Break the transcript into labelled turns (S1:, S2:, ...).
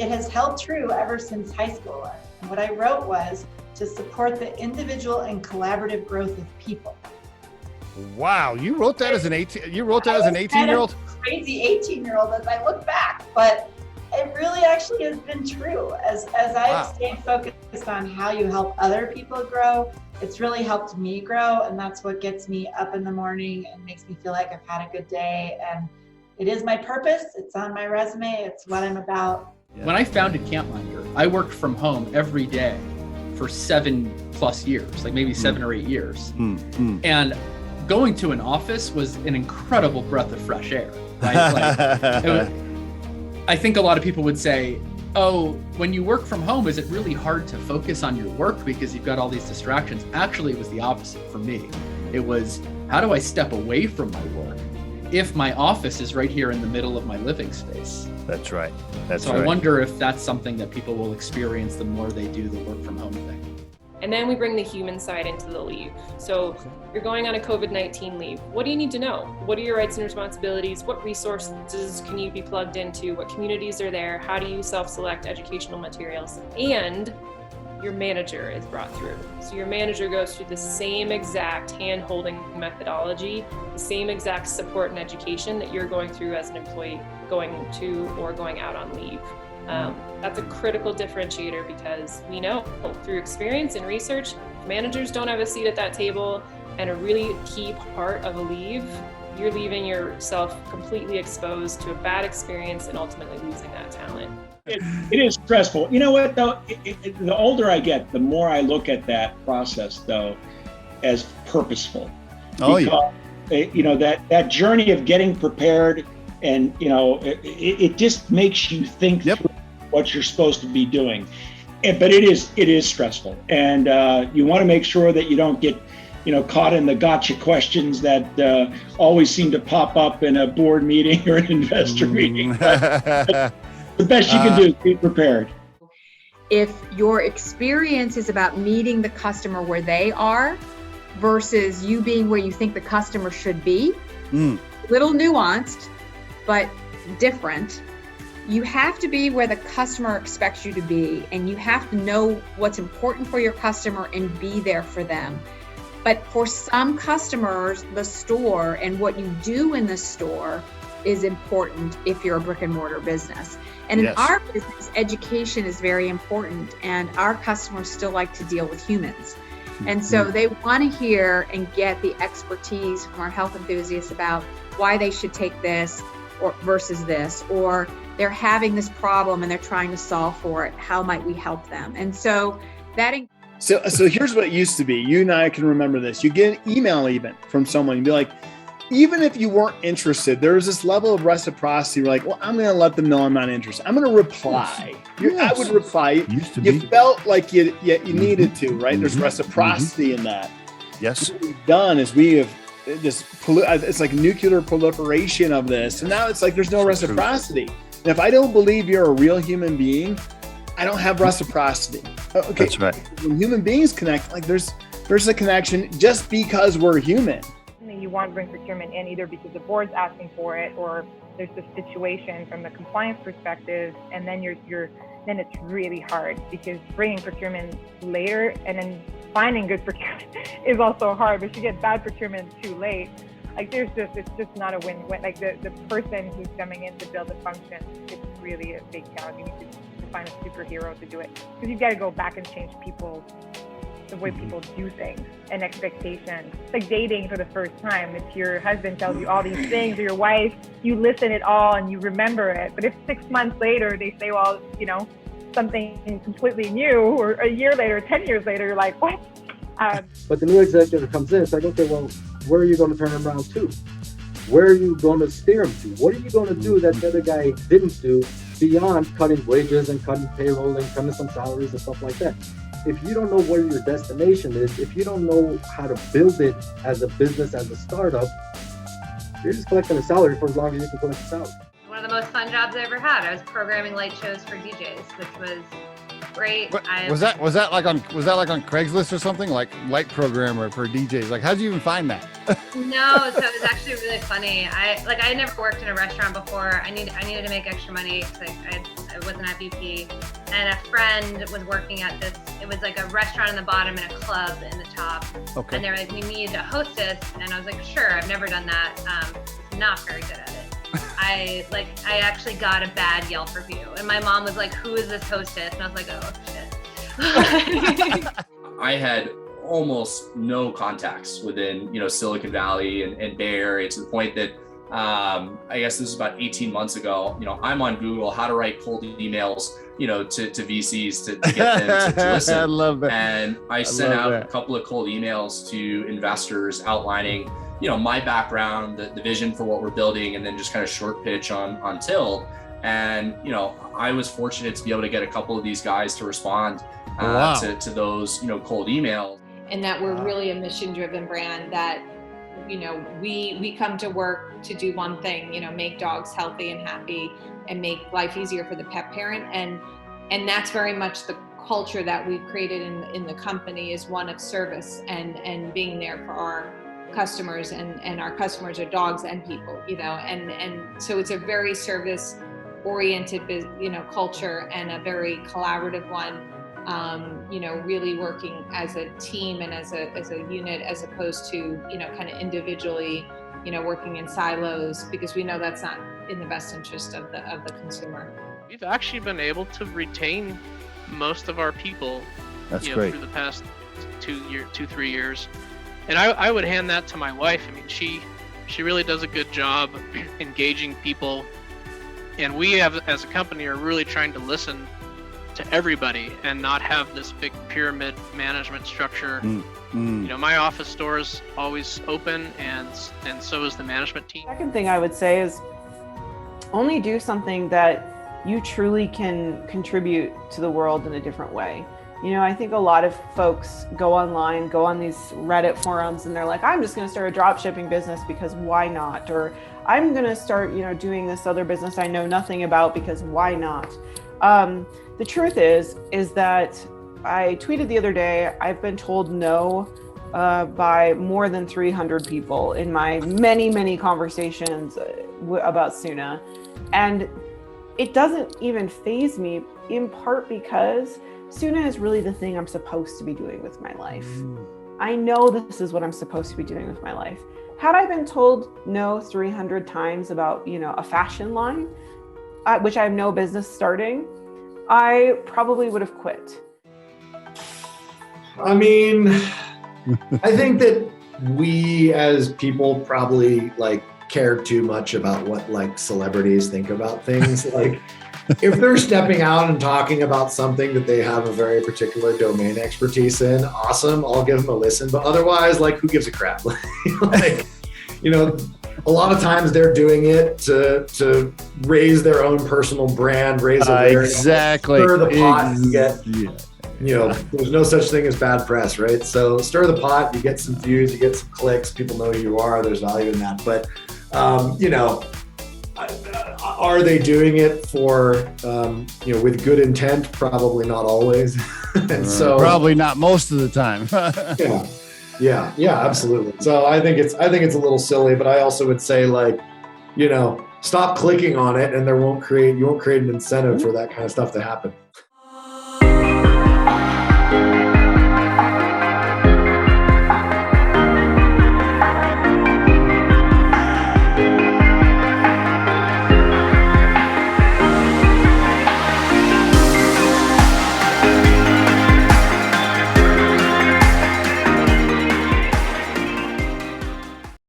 S1: it has held true ever since high school. And what I wrote was to support the individual and collaborative growth of people.
S2: Wow, you wrote that as an 18-year-old?
S1: Crazy 18-year-old as I look back, but it really actually has been true. As I've stayed focused on how you help other people grow, it's really helped me grow, and that's what gets me up in the morning and makes me feel like I've had a good day. And it is my purpose. It's on my resume. It's what I'm about.
S3: When I founded Campminder, I worked from home every day for 7+ years, like maybe 7 or 8 years. And going to an office was an incredible breath of fresh air. Right? I think a lot of people would say, oh, when you work from home, is it really hard to focus on your work because you've got all these distractions? Actually, it was the opposite for me. It was, how do I step away from my work if my office is right here in the middle of my living space?
S2: That's right.
S3: So I wonder if that's something that people will experience the more they do the work from home thing.
S4: And then we bring the human side into the leave. So you're going on a COVID-19 leave. What do you need to know? What are your rights and responsibilities? What resources can you be plugged into? What communities are there? How do you self-select educational materials? And your manager is brought through. So your manager goes through the same exact hand-holding methodology, the same exact support and education that you're going through as an employee going to or going out on leave. That's a critical differentiator because we know through experience and research, managers don't have a seat at that table, and a really key part of a leave, you're leaving yourself completely exposed to a bad experience and ultimately losing that talent.
S5: It is stressful. You know what, though? The older I get, the more I look at that process, though, as purposeful. Because, that journey of getting prepared and, it just makes you think through what you're supposed to be doing. But it is stressful. And you want to make sure that you don't get, caught in the gotcha questions that always seem to pop up in a board meeting or an investor meeting. But the best you can do is be prepared.
S6: If your experience is about meeting the customer where they are versus you being where you think the customer should be, little nuanced, but different. You have to be where the customer expects you to be, and you have to know what's important for your customer and be there for them. But for some customers, the store and what you do in the store is important if you're a brick and mortar business. And in our business, education is very important, and our customers still like to deal with humans. And so they want to hear and get the expertise from our health enthusiasts about why they should take this or versus this, or they're having this problem and they're trying to solve for it. How might we help them? And so that.
S7: So here's what it used to be. You and I can remember this. You get an email even from someone and be like, even if you weren't interested, there was this level of reciprocity. You're like, well, I'm going to let them know I'm not interested. I'm going to reply. I would reply. You felt like you needed to, right? There's reciprocity in that.
S2: Yes.
S7: What we've done is we have it's like nuclear proliferation of this. And now it's like there's no reciprocity. And if I don't believe you're a real human being, I don't have reciprocity. Okay. That's right. When human beings connect, like there's a connection just because we're human.
S8: You want to bring procurement in either because the board's asking for it or there's the situation from the compliance perspective, and then then it's really hard because bringing procurement later and then finding good procurement is also hard. But you get bad procurement too late. Like it's just not a win-win. Like the person who's coming in to build a function, it's really a big challenge. You need to find a superhero to do it because you've got to go back and change the way people do things and expectations. It's like dating for the first time. If your husband tells you all these things, or your wife, you listen it all and you remember it. But if 6 months later they say, well, something completely new, or a year later, 10 years later, you're like, what?
S9: But the new executive comes in, it's like, okay, well, where are you going to turn him around to? Where are you going to steer him to? What are you going to do that the other guy didn't do beyond cutting wages and cutting payroll and cutting some salaries and stuff like that? If you don't know where your destination is, if you don't know how to build it as a business, as a startup, you're just collecting a salary for as long as you can collect a salary.
S10: One of the most fun jobs I ever had. I was programming light shows for DJs, which was great.
S2: Was that like on Craigslist or something, like light programmer for DJs? Like, how'd you even find that?
S10: No, so it was actually really funny. I had never worked in a restaurant before. I needed to make extra money because I wasn't at BP, and a friend was working at this. It was like a restaurant in the bottom and a club in the top.
S2: Okay.
S10: And they were like, we need a hostess, and I was like, sure. I've never done that. Not very good at it. I actually got a bad Yelp review, and my mom was like, "Who is this hostess?" And I was like, "Oh shit."
S11: I had almost no contacts within, Silicon Valley and Bay Area, to the point that I guess this was about 18 months ago. I'm on Google, how to write cold emails, to VCs to get them to listen.
S2: I love that.
S11: And I sent out a couple of cold emails to investors outlining, my background, the vision for what we're building, and then just kind of short pitch on Tilt. And, I was fortunate to be able to get a couple of these guys to respond to those, cold emails.
S6: And that we're really a mission-driven brand that, we come to work to do one thing, make dogs healthy and happy and make life easier for the pet parent. And that's very much the culture that we've created in the company, is one of service and being there for our customers, and our customers are dogs and people, and so it's a very service oriented culture, and a very collaborative one, really working as a team and as a unit, as opposed to kind of individually working in silos, because we know that's not in the best interest of the consumer.
S12: We've actually been able to retain most of our people
S2: great.
S12: Through the past 2-3 years. And I would hand that to my wife. I mean, she really does a good job engaging people. And we as a company are really trying to listen to everybody and not have this big pyramid management structure. My office door is always open, and so is the management team.
S13: Second thing I would say is only do something that you truly can contribute to the world in a different way. I think a lot of folks go online, go on these Reddit forums, and they're like, I'm just going to start a drop shipping business because why not? Or I'm going to start, doing this other business I know nothing about because why not? The truth is that I tweeted the other day, I've been told no by more than 300 people in my many, many conversations about Suna. And it doesn't even faze me, in part because Suna is really the thing I'm supposed to be doing with my life. I know this is what I'm supposed to be doing with my life. Had I been told no 300 times about, a fashion line, which I have no business starting, I probably would have quit.
S14: I mean, I think that we as people probably care too much about what celebrities think about things. If they're stepping out and talking about something that they have a very particular domain expertise in, awesome, I'll give them a listen. But otherwise, who gives a crap? A lot of times they're doing it to raise their own personal brand, raise awareness,
S2: exactly,
S14: stir the pot, and get, there's no such thing as bad press, right? So stir the pot, you get some views, you get some clicks, people know who you are, there's value in that. But, are they doing it for, with good intent? Probably not always. And so
S2: probably not most of the time.
S14: Yeah, absolutely. So I think it's a little silly, but I also would say stop clicking on it, and you won't create an incentive for that kind of stuff to happen.